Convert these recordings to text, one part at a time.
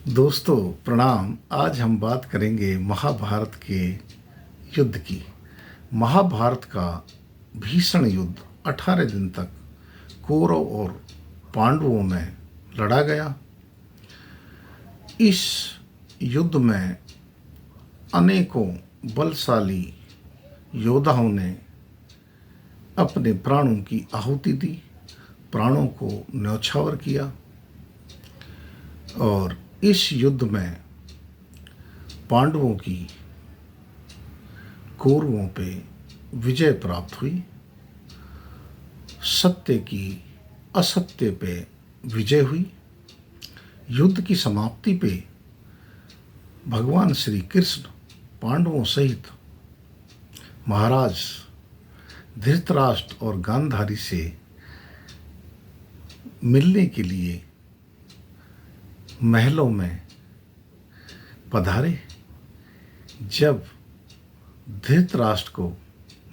दोस्तों प्रणाम। आज हम बात करेंगे महाभारत के युद्ध की। महाभारत का भीषण युद्ध 18 दिन तक कौरव और पांडवों में लड़ा गया। इस युद्ध में अनेकों बलशाली योद्धाओं ने अपने प्राणों की आहुति दी, प्राणों को न्यौछावर किया और इस युद्ध में पांडवों की कौरवों पे विजय प्राप्त हुई। सत्य की असत्य पे विजय हुई। युद्ध की समाप्ति पे भगवान श्री कृष्ण पांडवों सहित महाराज धृतराष्ट्र और गांधारी से मिलने के लिए महलों में पधारे। जब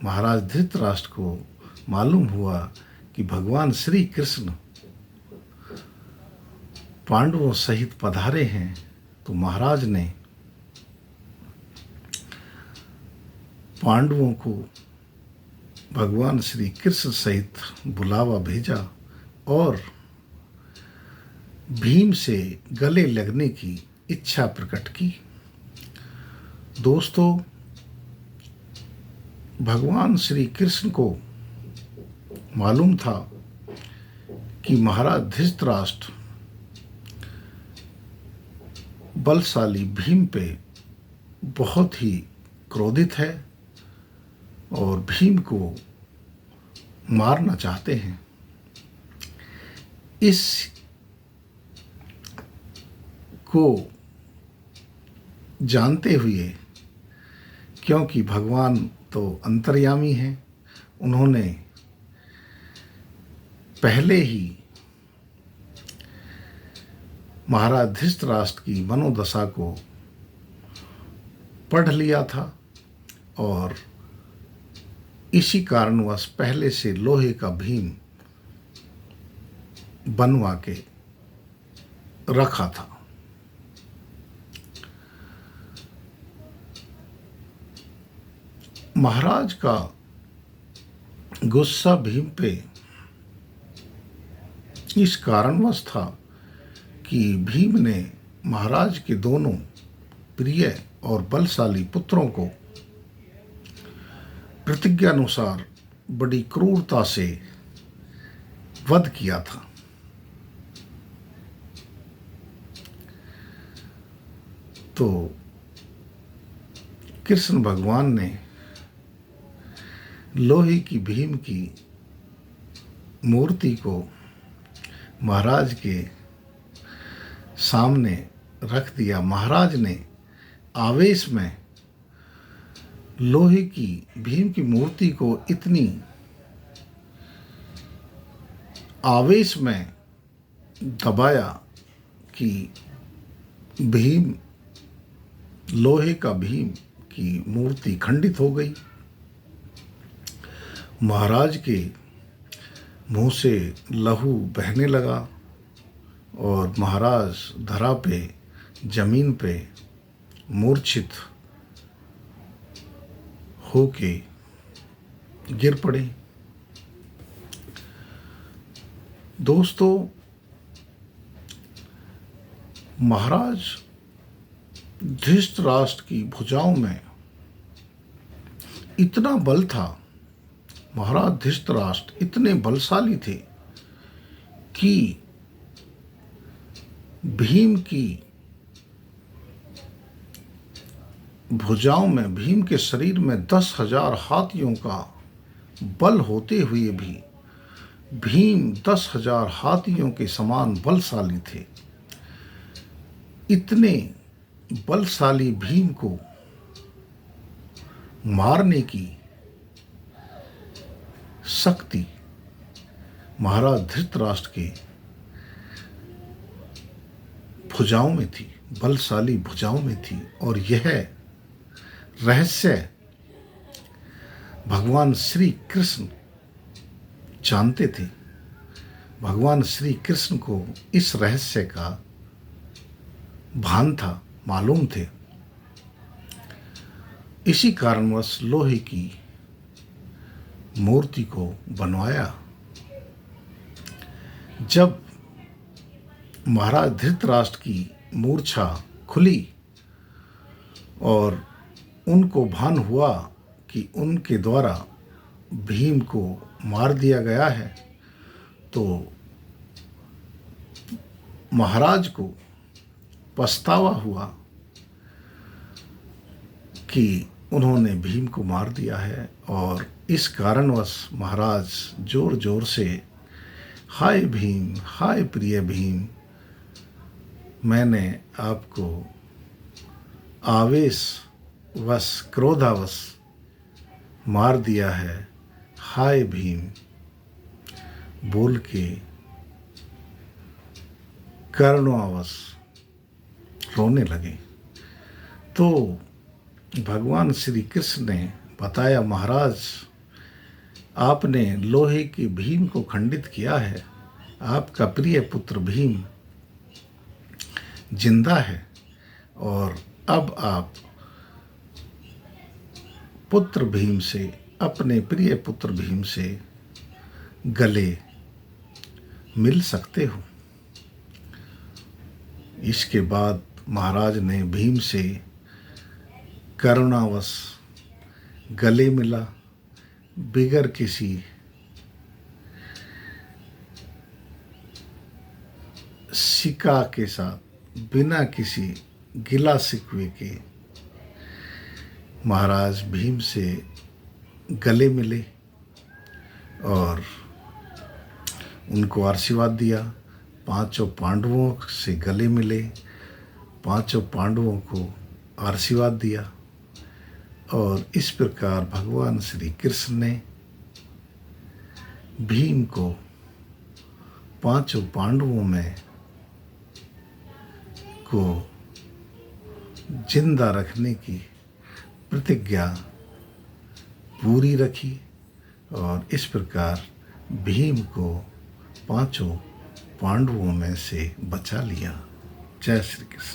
महाराज धृतराष्ट्र को मालूम हुआ कि भगवान श्री कृष्ण पांडवों सहित पधारे हैं, तो महाराज ने पांडवों को भगवान श्री कृष्ण सहित बुलावा भेजा और भीम से गले लगने की इच्छा प्रकट की। दोस्तों, भगवान श्री कृष्ण को मालूम था कि महाराज धृतराष्ट्र बलशाली भीम पे बहुत ही क्रोधित है और भीम को मारना चाहते हैं। इस को जानते हुए, क्योंकि भगवान तो अंतर्यामी हैं, उन्होंने पहले ही महाराज धृतराष्ट्र की मनोदशा को पढ़ लिया था और इसी कारणवश पहले से लोहे का भीम बनवा के रखा था। महाराज का गुस्सा भीम पे इस कारणवश था कि भीम ने महाराज के दोनों प्रिय और बलशाली पुत्रों को प्रतिज्ञानुसार बड़ी क्रूरता से वध किया था। तो कृष्ण भगवान ने लोहे की भीम की मूर्ति को महाराज के सामने रख दिया। महाराज ने आवेश में लोहे की भीम की मूर्ति को इतनी आवेश में दबाया कि लोहे का भीम की मूर्ति खंडित हो गई। महाराज के मुंह से लहू बहने लगा और महाराज धरा पे जमीन पे मूर्छित होके गिर पड़े। दोस्तों, महाराज धृतराष्ट्र की भुजाओं में इतना बल था, महाराज धृतराष्ट्र इतने बलशाली थे कि भीम की भुजाओं में, भीम के शरीर में 10,000 हाथियों का बल होते हुए भी भीम 10,000 हाथियों के समान बलशाली थे। इतने बलशाली भीम को मारने की शक्ति महाराज धृतराष्ट्र के भुजाओं में थी, बलशाली भुजाओं में थी। और यह रहस्य भगवान श्री कृष्ण जानते थे। भगवान श्री कृष्ण को इस रहस्य का भान था, मालूम थे। इसी कारणवश लोहे की मूर्ति को बनवाया। जब महाराज धृतराष्ट्र की मूर्छा खुली और उनको भान हुआ कि उनके द्वारा भीम को मार दिया गया है, तो महाराज को पछतावा हुआ कि उन्होंने भीम को मार दिया है। और इस कारणवश महाराज जोर जोर से हाय भीम, हाय प्रिय भीम, मैंने आपको आवेशवश, क्रोधावश मार दिया है, हाय भीम बोल के करुणावश रोने लगे। तो भगवान श्री कृष्ण ने बताया, महाराज आपने लोहे के भीम को खंडित किया है, आपका प्रिय पुत्र भीम जिंदा है और अब आप पुत्र भीम से, अपने प्रिय पुत्र भीम से गले मिल सकते हो। इसके बाद महाराज ने भीम से करुणावश गले मिला, बिगर किसी शिका के साथ, बिना किसी गिला शिकवे के महाराज भीम से गले मिले और उनको आशीर्वाद दिया। पांचों पांडवों से गले मिले, पांचों पांडवों को आशीर्वाद दिया और इस प्रकार भगवान श्री कृष्ण ने भीम को पांचों पांडवों में को जिंदा रखने की प्रतिज्ञा पूरी रखी और इस प्रकार भीम को पांचों पांडवों में से बचा लिया। जय श्री कृष्ण।